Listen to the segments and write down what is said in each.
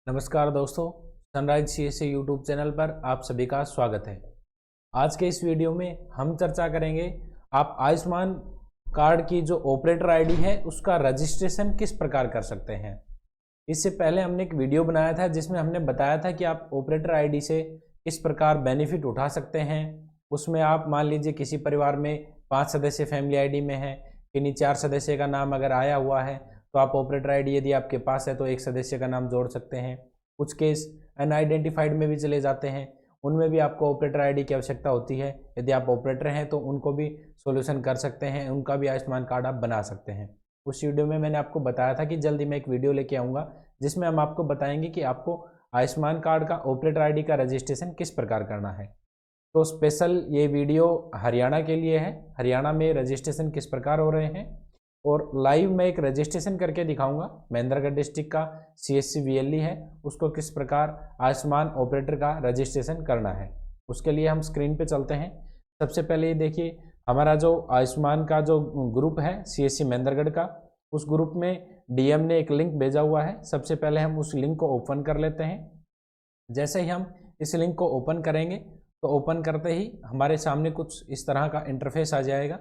नमस्कार दोस्तों, sunrise CSC YouTube channel पर आप सभी का स्वागत है। आज के इस वीडियो में हम चर्चा करेंगे आप आयुष्मान कार्ड की जो ऑपरेटर आईडी है उसका रजिस्ट्रेशन किस प्रकार कर सकते हैं। इससे पहले हमने एक वीडियो बनाया था जिसमें हमने बताया था कि आप ऑपरेटर आईडी से किस प्रकार बेनिफिट उठा सकते हैं। उसमें आप मान लीजिए किसी परिवार में 5 सदस्य फैमिली आईडी में है, किन्हीं 4 सदस्य का नाम अगर आया हुआ है तो आप ऑपरेटर आईडी यदि आपके पास है तो एक सदस्य का नाम जोड़ सकते हैं। कुछ केस अनआइडेंटिफाइड में भी चले जाते हैं, उनमें भी आपको ऑपरेटर आईडी की आवश्यकता होती है। यदि आप ऑपरेटर हैं तो उनको भी सॉल्यूशन कर सकते हैं, उनका भी आयुष्मान कार्ड आप बना सकते हैं। उस वीडियो में मैंने आपको बताया था कि जल्दी मैं एक वीडियो लेके आऊँगा जिसमें हम आपको बताएंगे कि आपको आयुष्मान कार्ड का ऑपरेटर आईडी का रजिस्ट्रेशन किस प्रकार करना है। तो स्पेशल ये वीडियो हरियाणा के लिए है। हरियाणा में रजिस्ट्रेशन किस प्रकार हो रहे हैं और लाइव में एक रजिस्ट्रेशन करके दिखाऊंगा। महेंद्रगढ़ डिस्ट्रिक्ट का CSC VLE है, उसको किस प्रकार आयुष्मान ऑपरेटर का रजिस्ट्रेशन करना है। उसके लिए हम स्क्रीन पे चलते हैं। सबसे पहले ये देखिए, हमारा जो आयुष्मान का जो ग्रुप है CSC महेंद्रगढ़ का, उस ग्रुप में DM ने एक लिंक भेजा हुआ है। सबसे पहले हम उस लिंक को ओपन कर लेते हैं। जैसे ही हम इस लिंक को ओपन करेंगे तो ओपन करते ही हमारे सामने कुछ इस तरह का इंटरफेस आ जाएगा।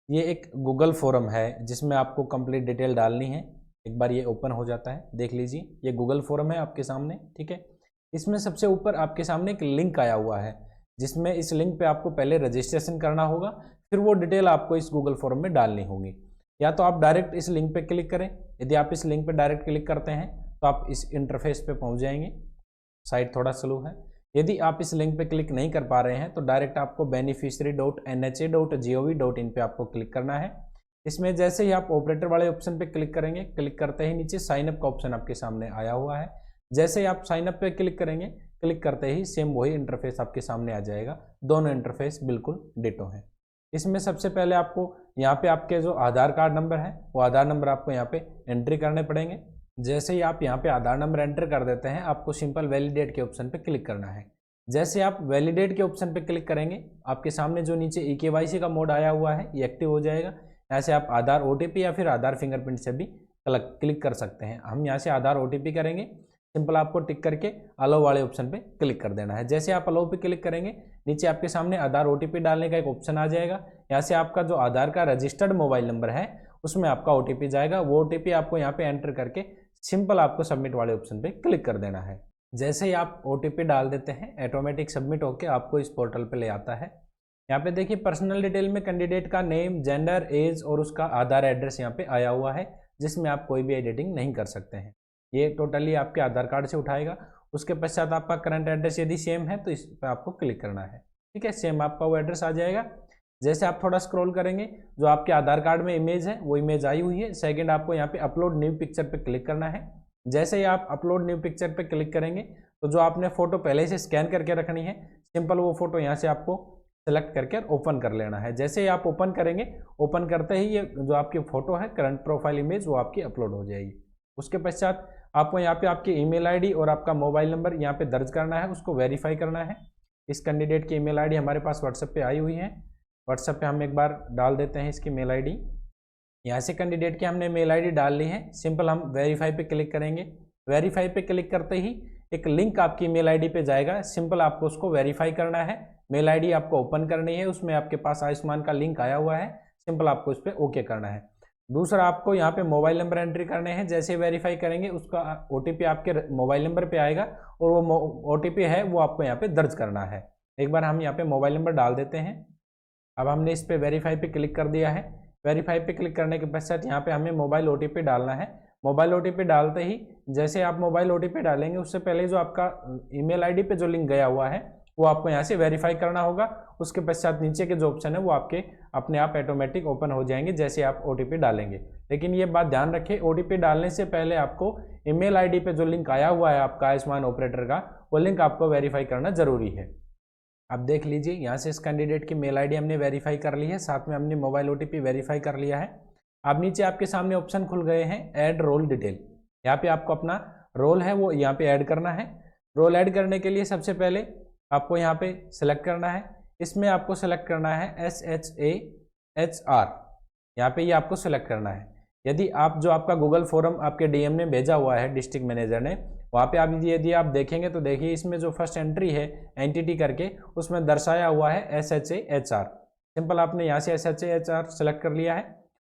ये एक गूगल फॉर्म है जिसमें आपको कंप्लीट डिटेल डालनी है। एक बार ये ओपन हो जाता है, देख लीजिए, ये गूगल फॉर्म है आपके सामने, ठीक है। इसमें सबसे ऊपर आपके सामने एक लिंक आया हुआ है जिसमें इस लिंक पे आपको पहले रजिस्ट्रेशन करना होगा, फिर वो डिटेल आपको इस गूगल फॉर्म में डालनी होगी। या तो आप डायरेक्ट इस लिंक पे क्लिक करें। यदि आप इस लिंक पे डायरेक्ट क्लिक करते हैं तो आप इस इंटरफेस पे पहुंच जाएंगे। साइट थोड़ा स्लो है। यदि आप इस लिंक पे क्लिक नहीं कर पा रहे हैं तो डायरेक्ट आपको beneficiary.nha.gov.in पे आपको क्लिक करना है। इसमें जैसे ही आप ऑपरेटर वाले ऑप्शन पे क्लिक करेंगे, क्लिक करते ही नीचे साइन अप का ऑप्शन आपके सामने आया हुआ है। जैसे ही आप साइन अप पे क्लिक करेंगे, क्लिक करते ही सेम वही इंटरफेस आपके सामने आ जाएगा। दोनों इंटरफेस बिल्कुल डिटो हैं। इसमें सबसे पहले आपको यहाँ पे आपके जो आधार कार्ड नंबर है वो आधार नंबर आपको यहाँ पे एंट्री करने पड़ेंगे। जैसे ही आप यहाँ पे आधार नंबर एंटर कर देते हैं, आपको सिंपल वैलिडेट के ऑप्शन पे क्लिक करना है। जैसे आप वैलिडेट के ऑप्शन पे क्लिक करेंगे, आपके सामने जो नीचे eKYC का मोड आया हुआ है ये एक्टिव हो जाएगा। यहाँ से आप आधार OTP या फिर आधार फिंगरप्रिंट से भी क्लिक कर सकते हैं। हम यहाँ से आधार OTP करेंगे। सिंपल आपको टिक करके अलाउ वाले ऑप्शन पे क्लिक कर देना है। जैसे आप अलाउ पे क्लिक करेंगे, नीचे आपके सामने आधार OTP डालने का एक ऑप्शन आ जाएगा। यहाँ से आपका जो आधार का रजिस्टर्ड मोबाइल नंबर है उसमें आपका OTP जाएगा। वो OTP आपको यहाँ पे एंटर करके सिंपल आपको सबमिट वाले ऑप्शन पे क्लिक कर देना है। जैसे ही आप OTP डाल देते हैं, ऑटोमेटिक सबमिट होकर आपको इस पोर्टल पे ले आता है। यहाँ पे देखिए पर्सनल डिटेल में कैंडिडेट का नेम, जेंडर, एज और उसका आधार एड्रेस यहाँ पे आया हुआ है जिसमें आप कोई भी एडिटिंग नहीं कर सकते हैं। ये टोटली आपके आधार कार्ड से उठाएगा। उसके पश्चात आपका करंट एड्रेस यदि सेम है तो इस पर आपको क्लिक करना है, ठीक है। सेम आपका वो एड्रेस आ जाएगा। जैसे आप थोड़ा स्क्रॉल करेंगे, जो आपके आधार कार्ड में इमेज है वो इमेज आई हुई है। सेकंड आपको यहाँ पे अपलोड न्यू पिक्चर पे क्लिक करना है। जैसे ही आप अपलोड न्यू पिक्चर पे क्लिक करेंगे तो जो आपने फोटो पहले से स्कैन करके रखनी है, सिंपल वो फोटो यहाँ से आपको सेलेक्ट करके ओपन कर लेना है। जैसे ही आप ओपन करेंगे, ओपन करते ही ये जो आपकी फोटो है करंट प्रोफाइल इमेज वो आपकी अपलोड हो जाएगी। उसके पश्चात आपको यहाँ पे आपकी ईमेल आईडी और आपका मोबाइल नंबर यहाँ पे दर्ज करना है, उसको वेरीफाई करना है। इस कैंडिडेट की ईमेल आईडी हमारे पास व्हाट्सएप पे आई हुई है। व्हाट्सएप पे हम एक बार डाल देते हैं इसकी मेल आईडी। यहाँ से कैंडिडेट की हमने मेल आईडी डाल ली है। सिंपल हम वेरीफाई पे क्लिक करेंगे। वेरीफाई पे क्लिक करते ही एक लिंक आपकी मेल आईडी पे जाएगा। सिंपल आपको उसको वेरीफाई करना है। मेल आईडी आपको ओपन करनी है, उसमें आपके पास आयुष्मान का लिंक आया हुआ है। सिंपल आपको उस पर ओके करना है। दूसरा आपको यहाँ पे मोबाइल नंबर एंट्री करने हैं। जैसे वेरीफाई करेंगे उसका OTP आपके मोबाइल नंबर पे आएगा और वो OTP है वो आपको यहाँ पे दर्ज करना है। एक बार हम यहाँ पे मोबाइल नंबर डाल देते हैं। अब हमने इस पे वेरीफाई पे क्लिक कर दिया है। वेरीफाई पे क्लिक करने के पश्चात यहाँ पे हमें मोबाइल OTP डालना है। मोबाइल OTP डालते ही जैसे आप मोबाइल OTP डालेंगे उससे पहले जो आपका ईमेल आईडी पे जो लिंक गया हुआ है वो आपको यहाँ से वेरीफाई करना होगा। उसके पश्चात नीचे के जो ऑप्शन है वो आपके अपने आप ऑटोमेटिक ओपन हो जाएंगे जैसे आप OTP डालेंगे। लेकिन ये बात ध्यान रखें, OTP डालने से पहले आपको ईमेल आईडी पे जो लिंक आया हुआ है आपका आयुष्मान ऑपरेटर का, वो लिंक आपको वेरीफाई करना जरूरी है। अब देख लीजिए, यहाँ से इस कैंडिडेट की मेल आईडी हमने वेरीफाई कर ली है, साथ में हमने मोबाइल OTP वेरीफाई कर लिया है। अब नीचे आपके सामने ऑप्शन खुल गए हैं ऐड रोल डिटेल। यहाँ पे आपको अपना रोल है वो यहाँ पे ऐड करना है। रोल ऐड करने के लिए सबसे पहले आपको यहाँ पे सेलेक्ट करना है। इसमें आपको सेलेक्ट करना है SHAHR। यहाँ पे ये आपको सेलेक्ट करना है। यदि आप जो आपका गूगल फॉर्म आपके DM ने भेजा हुआ है डिस्ट्रिक्ट मैनेजर ने, वहाँ पे आप यदि आप देखेंगे तो देखिए इसमें जो फर्स्ट एंट्री है एंटिटी करके उसमें दर्शाया हुआ है SHA-HR। सिंपल आपने यहाँ से SHA-HR सेलेक्ट कर लिया है।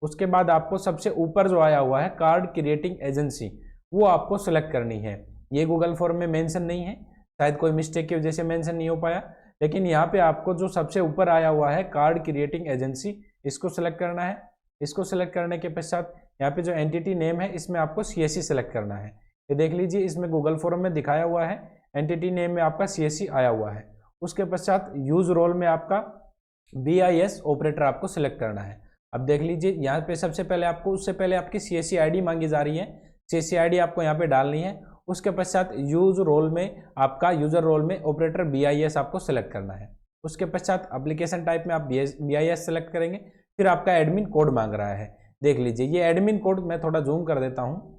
उसके बाद आपको सबसे ऊपर जो आया हुआ है कार्ड क्रिएटिंग एजेंसी, वो आपको सेलेक्ट करनी है। ये गूगल फॉर्म में मेंशन नहीं है, शायद कोई मिस्टेक की वजह से मेंशन नहीं हो पाया, लेकिन यहाँ पे आपको जो सबसे ऊपर आया हुआ है कार्ड क्रिएटिंग एजेंसी, इसको सेलेक्ट करना है। इसको सेलेक्ट करने के पश्चात यहाँ पे जो एंटिटी नेम है इसमें आपको CSC सेलेक्ट करना है। ये देख लीजिए इसमें गूगल फॉर्म में दिखाया हुआ है, एंटिटी नेम में आपका CSC आया हुआ है। उसके पश्चात यूज रोल में आपका BIS ऑपरेटर आपको सेलेक्ट करना है। अब देख लीजिए यहाँ पे सबसे पहले आपको, उससे पहले आपकी CSC ID मांगी जा रही है, CSC ID आपको यहाँ पे डालनी है। उसके पश्चात यूज रोल में आपका यूजर रोल में ऑपरेटर BIS आपको सेलेक्ट करना है। उसके पश्चात एप्लीकेशन टाइप में आप BIS सेलेक्ट करेंगे। फिर आपका एडमिन कोड मांग रहा है, देख लीजिए ये एडमिन कोड, मैं थोड़ा जूम कर देता हूँ।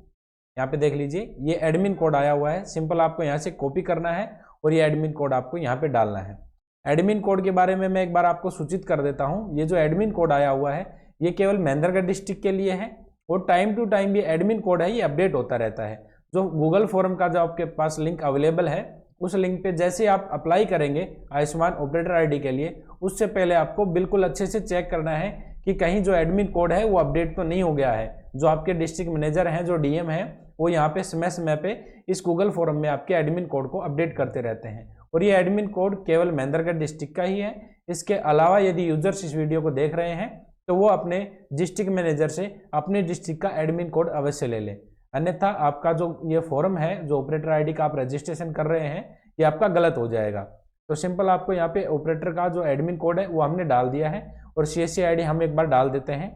यहाँ पे देख लीजिए ये एडमिन कोड आया हुआ है, सिंपल आपको यहाँ से कॉपी करना है और ये एडमिन कोड आपको यहाँ पे डालना है। एडमिन कोड के बारे में मैं एक बार आपको सूचित कर देता हूँ। ये जो एडमिन कोड आया हुआ है ये केवल महेंद्रगढ़ डिस्ट्रिक्ट के लिए है और टाइम टू टाइम ये एडमिन कोड है ये अपडेट होता रहता है। जो गूगल फॉर्म का जो आपके पास लिंक अवेलेबल है उस लिंक पे जैसे आप अप्लाई करेंगे आयुष्मान ऑपरेटर ID के लिए, उससे पहले आपको बिल्कुल अच्छे से चेक करना है कि कहीं जो एडमिन कोड है वो अपडेट तो नहीं हो गया है। जो आपके डिस्ट्रिक्ट मैनेजर हैं, जो DM हैं, वो यहाँ पे समय समय पे इस गूगल फॉर्म में आपके एडमिन कोड को अपडेट करते रहते हैं और ये एडमिन कोड केवल महेंद्रगढ़ डिस्ट्रिक्ट का ही है। इसके अलावा यदि यूजर्स इस वीडियो को देख रहे हैं तो वो अपने डिस्ट्रिक्ट मैनेजर से अपने डिस्ट्रिक्ट का एडमिन कोड अवश्य ले लें, अन्यथा आपका जो ये फॉर्म है, जो ऑपरेटर ID का आप रजिस्ट्रेशन कर रहे हैं, ये आपका गलत हो जाएगा। तो सिंपल आपको यहाँ पे ऑपरेटर का जो एडमिन कोड है वो हमने डाल दिया है और CSC ID हम एक बार डाल देते हैं।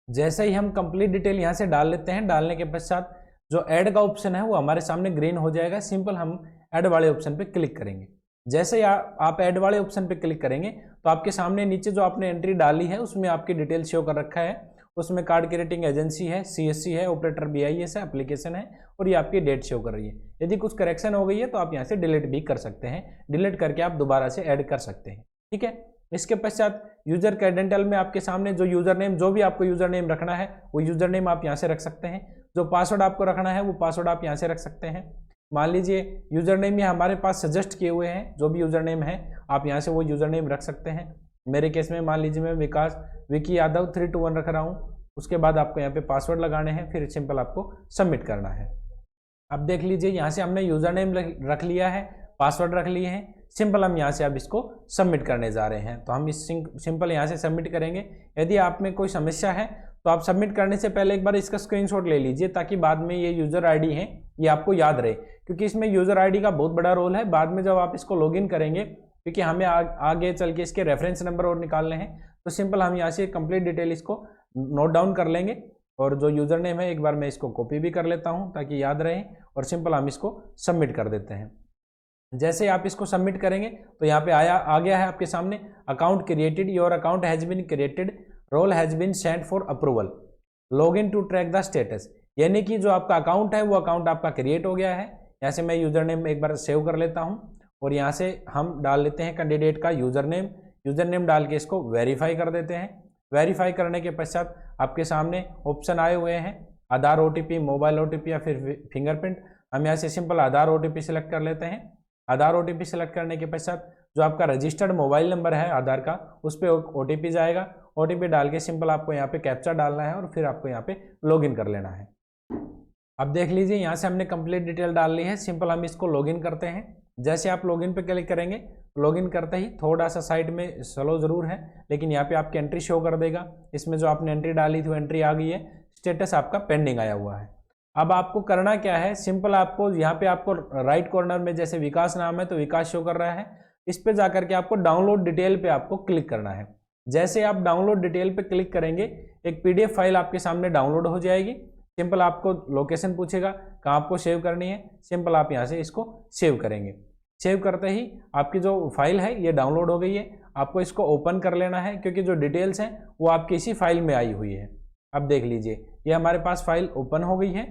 जैसे ही हम कंप्लीट डिटेल यहाँ से डाल लेते हैं, डालने के पश्चात जो ऐड का ऑप्शन है वो हमारे सामने ग्रीन हो जाएगा। सिंपल हम ऐड वाले ऑप्शन पे क्लिक करेंगे। जैसे ही आप ऐड वाले ऑप्शन पे क्लिक करेंगे तो आपके सामने नीचे जो आपने एंट्री डाली है उसमें आपकी डिटेल शो कर रखा है। उसमें कार्ड क्रिएटिंग एजेंसी है, CSC है, ऑपरेटर BIS है, एप्लीकेशन है और ये आपकी डेट शो कर रही है। यदि कुछ करेक्शन हो गई है तो आप यहाँ से डिलीट भी कर सकते हैं, डिलीट करके आप दोबारा से ऐड कर सकते हैं, ठीक है। इसके पश्चात यूजर क्रेडेंशियल में आपके सामने जो यूजर नेम, जो भी आपको यूजर नेम रखना है वो यूजर नेम आप यहाँ से रख सकते हैं। जो पासवर्ड आपको रखना है वो पासवर्ड आप यहाँ से रख सकते हैं। मान लीजिए यूजर नेम ये हमारे पास सजेस्ट किए हुए हैं, जो भी यूजर नेम है आप यहाँ से वो यूजर नेम रख सकते हैं। मेरे केस में मान लीजिए मैं विकी यादव 321 रख रहा हूँ। उसके बाद आपको यहाँ पे पासवर्ड लगाने हैं, फिर सिंपल आपको सबमिट करना है। अब देख लीजिए यहाँ से हमने यूजर नेम रख लिया है, पासवर्ड रख लिए हैं, सिंपल हम यहाँ से अब इसको सबमिट करने जा रहे हैं। तो हम इस सिंपल यहाँ से सबमिट करेंगे। यदि आप में कोई समस्या है तो आप सबमिट करने से पहले एक बार इसका स्क्रीनशॉट ले लीजिए, ताकि बाद में ये यूजर ID है ये आपको याद रहे, क्योंकि इसमें यूजर ID का बहुत बड़ा रोल है। बाद में जब आप इसको लॉगिन करेंगे, क्योंकि हमें आगे चल के इसके रेफरेंस नंबर और निकालने हैं, तो सिंपल हम यहाँ से कंप्लीट डिटेल इसको नोट डाउन कर लेंगे। और जो यूजर नेम है एक बार मैं इसको कॉपी भी कर लेता हूँ ताकि याद रहे, और सिंपल हम इसको सबमिट कर देते हैं। जैसे आप इसको सबमिट करेंगे तो यहाँ पे आ गया है आपके सामने account created, your account has been created, role has been sent for approval, log in to track the status. यानी कि जो आपका अकाउंट है वो अकाउंट आपका क्रिएट हो गया है। यहाँ से मैं यूजर नेम एक बार सेव कर लेता हूँ और यहाँ से हम डाल लेते हैं कैंडिडेट का यूजर नेम डाल के इसको वेरीफाई कर देते हैं। वेरीफाई करने के पश्चात आपके सामने ऑप्शन आए हुए हैं, आधार OTP, मोबाइल OTP या फिर फिंगरप्रिंट। हम यहाँ से सिंपल आधार OTP सेलेक्ट कर लेते हैं। आधार OTP सेलेक्ट करने के पश्चात जो आपका रजिस्टर्ड मोबाइल नंबर है आधार का, उस पर OTP जाएगा। OTP डाल के सिंपल आपको यहाँ पे कैप्चा डालना है और फिर आपको यहाँ पे लॉगिन कर लेना है। अब देख लीजिए यहाँ से हमने कंप्लीट डिटेल डाल ली है। सिंपल हम इसको लॉगिन करते हैं। जैसे आप लॉगिन पे क्लिक करेंगे, लॉगिन करते ही थोड़ा सा साइड में स्लो ज़रूर है, लेकिन यहाँ पे आपकी एंट्री शो कर देगा। इसमें जो आपने एंट्री डाली थी वो एंट्री आ गई है, स्टेटस आपका पेंडिंग आया हुआ है। अब आपको करना क्या है, सिंपल आपको यहाँ पे आपको राइट कॉर्नर में जैसे विकास नाम है तो विकास शो कर रहा है, इस पे जाकर के आपको डाउनलोड डिटेल पे आपको क्लिक करना है। जैसे आप डाउनलोड डिटेल पे क्लिक करेंगे एक PDF फाइल आपके सामने डाउनलोड हो जाएगी। सिंपल आपको लोकेशन पूछेगा कहाँ आपको सेव करनी है, सिंपल आप यहाँ से इसको सेव करेंगे। सेव करते ही आपकी जो फाइल है ये डाउनलोड हो गई है। आपको इसको ओपन कर लेना है क्योंकि जो डिटेल्स हैं वो आपकी इसी फाइल में आई हुई है। अब देख लीजिए ये हमारे पास फाइल ओपन हो गई है।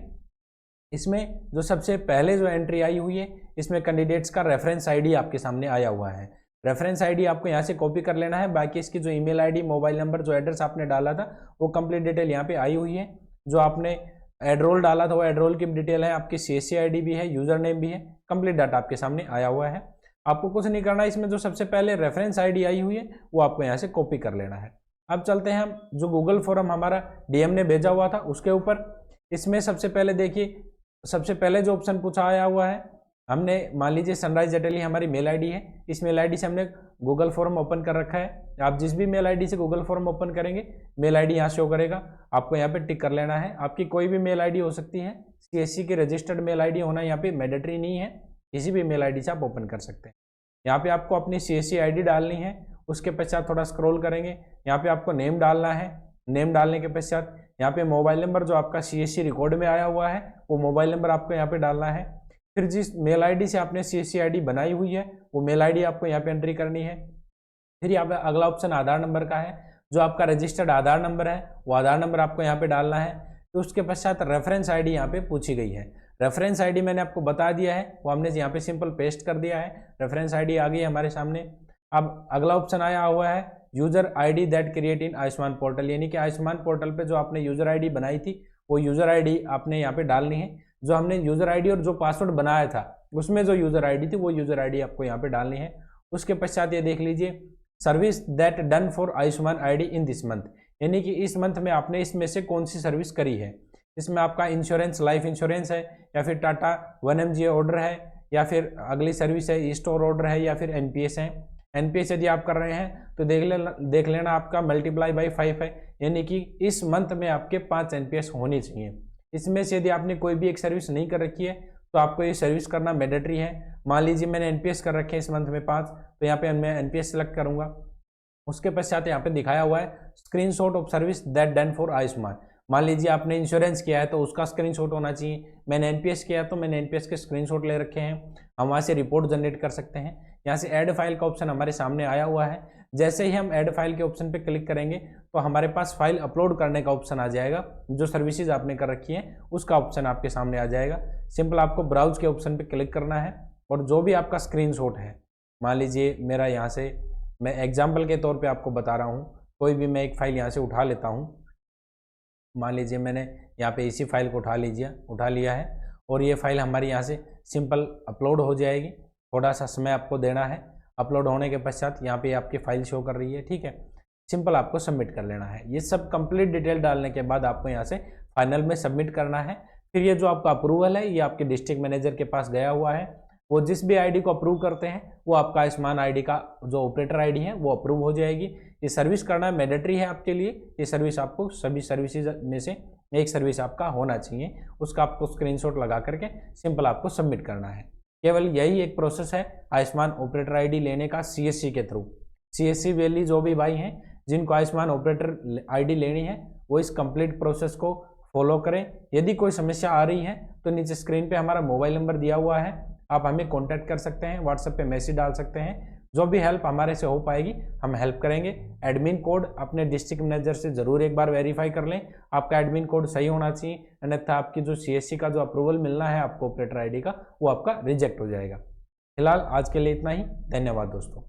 इसमें जो सबसे पहले जो एंट्री आई हुई है इसमें कैंडिडेट्स का रेफरेंस ID आपके सामने आया हुआ है। रेफरेंस ID आपको यहाँ से कॉपी कर लेना है। बाकी इसकी जो ईमेल ID, मोबाइल नंबर, जो एड्रेस आपने डाला था वो कंप्लीट डिटेल यहाँ पे आई हुई है। जो आपने एडरोल डाला था वो एडरोल की डिटेल है, आपकी CSC ID भी है, यूजर नेम भी है, कंप्लीट डाटा आपके सामने आया हुआ है। आपको कुछ नहीं करना है, इसमें जो सबसे पहले रेफरेंस ID आई हुई है वो आपको यहाँ से कॉपी कर लेना है। अब चलते हैं हम जो गूगल फॉर्म हमारा DM ने भेजा हुआ था उसके ऊपर। इसमें सबसे पहले देखिए, सबसे पहले जो ऑप्शन पूछा आया हुआ है, हमने मान लीजिए सनराइज अटेली हमारी मेल ID है, इस मेल ID से हमने गूगल फॉर्म ओपन कर रखा है। आप जिस भी मेल ID से गूगल फॉर्म ओपन करेंगे मेल ID यहाँ शो करेगा, आपको यहाँ पे टिक कर लेना है। आपकी कोई भी मेल ID हो सकती है, CSC की रजिस्टर्ड मेल ID होना यहाँ पे मैंडेटरी नहीं है, किसी भी मेल ID से आप ओपन कर सकते हैं। यहाँ पे आपको अपनी CSC ID डालनी है, उसके पश्चात थोड़ा स्क्रॉल करेंगे, यहाँ पे आपको नेम डालना है। नेम डालने के पश्चात यहाँ पे मोबाइल नंबर जो आपका CSC रिकॉर्ड में आया हुआ है वो मोबाइल नंबर आपको यहाँ पे डालना है। फिर जिस मेल ID से आपने CSC ID बनाई हुई है वो मेल ID आपको यहाँ पे एंट्री करनी है। फिर यहाँ पे अगला ऑप्शन आधार नंबर का है, जो आपका रजिस्टर्ड आधार नंबर है वो आधार नंबर आपको यहाँ पे डालना है। तो उसके पश्चात रेफरेंस ID यहाँ पे पूछी गई है। रेफरेंस ID मैंने आपको बता दिया है, वो हमने यहाँ पे सिंपल पेस्ट कर दिया है, रेफरेंस ID आ गई है हमारे सामने। अब अगला ऑप्शन आया हुआ है user ID that create in Ayushman portal, यानी कि आयुष्मान पोर्टल पे जो आपने यूजर ID बनाई थी वो यूजर ID आपने यहाँ पे डालनी है। जो हमने यूजर ID और जो पासवर्ड बनाया था उसमें जो यूजर ID थी वो यूजर ID आपको यहाँ पे डालनी है। उसके पश्चात ये देख लीजिए service that done for Ayushman ID in this month, यानी कि इस मंथ में आपने इसमें से कौन सी सर्विस करी है। इसमें आपका इंश्योरेंस, लाइफ इंश्योरेंस है, या फिर टाटा 1MG ऑर्डर है, या फिर अगली सर्विस है स्टोर ऑर्डर है, या फिर NPS है। NPS यदि आप कर रहे हैं तो देख लेना आपका मल्टीप्लाई बाई 5 है, यानी कि इस मंथ में आपके 5 NPS होनी चाहिए। इसमें से यदि आपने कोई भी एक सर्विस नहीं कर रखी है तो आपको ये सर्विस करना मैंडेटरी है। मान लीजिए मैंने NPS कर रखे हैं इस मंथ में 5, तो यहाँ पे मैं NPS सेलेक्ट करूंगा। उसके पश्चात यहाँ पे दिखाया हुआ है screenshot of service that done for Ayushman. मान लीजिए आपने इंश्योरेंस किया है तो उसका स्क्रीनशॉट होना चाहिए, मैंने NPS किया तो मैंने NPS के स्क्रीनशॉट ले रखे हैं। हम वहाँ से रिपोर्ट जनरेट कर सकते हैं। यहाँ से ऐड फाइल का ऑप्शन हमारे सामने आया हुआ है, जैसे ही हम ऐड फाइल के ऑप्शन पे क्लिक करेंगे तो हमारे पास फाइल अपलोड करने का ऑप्शन आ जाएगा। जो सर्विसेज आपने कर रखी है उसका ऑप्शन आपके सामने आ जाएगा। सिंपल आपको ब्राउज के ऑप्शन पे क्लिक करना है और जो भी आपका स्क्रीनशॉट है, मान लीजिए मेरा यहाँ से, मैं एग्जाम्पल के तौर पर आपको बता रहा हूँ, कोई भी मैं एक फाइल यहाँ से उठा लेता हूँ। मान लीजिए मैंने यहाँ पे इसी फाइल को उठा लिया है और ये फाइल हमारी यहाँ से सिंपल अपलोड हो जाएगी। थोड़ा सा समय आपको देना है। अपलोड होने के पश्चात यहाँ पे आपकी फाइल शो कर रही है, ठीक है। सिंपल आपको सबमिट कर लेना है। ये सब कंप्लीट डिटेल डालने के बाद आपको यहाँ से फाइनल में सबमिट करना है। फिर ये जो आपका अप्रूवल है ये आपके डिस्ट्रिक्ट मैनेजर के पास गया हुआ है, वो जिस भी ID को अप्रूव करते हैं वो आपका आयुष्मान ID का जो ऑपरेटर ID है वो अप्रूव हो जाएगी। ये सर्विस करना मैंडेटरी है आपके लिए। ये सर्विस आपको सभी सर्विसेज में से एक सर्विस आपका होना चाहिए, उसका आपको स्क्रीनशॉट लगा करके सिंपल आपको सबमिट करना है। केवल यही एक प्रोसेस है आयुष्मान ऑपरेटर ID लेने का CSC के थ्रू। CSC वैली जो भी भाई हैं जिनको आयुष्मान ऑपरेटर ID लेनी है वो इस कंप्लीट प्रोसेस को फॉलो करें। यदि कोई समस्या आ रही है तो नीचे स्क्रीन पे हमारा मोबाइल नंबर दिया हुआ है, आप हमें कॉन्टैक्ट कर सकते हैं, व्हाट्सएप पे मैसेज डाल सकते हैं। जो भी हेल्प हमारे से हो पाएगी हम हेल्प करेंगे। एडमिन कोड अपने डिस्ट्रिक्ट मैनेजर से जरूर एक बार वेरीफाई कर लें, आपका एडमिन कोड सही होना चाहिए, अन्यथा आपकी जो CSC का जो अप्रूवल मिलना है आपको ऑपरेटर ID का वो आपका रिजेक्ट हो जाएगा। फिलहाल आज के लिए इतना ही। धन्यवाद दोस्तों।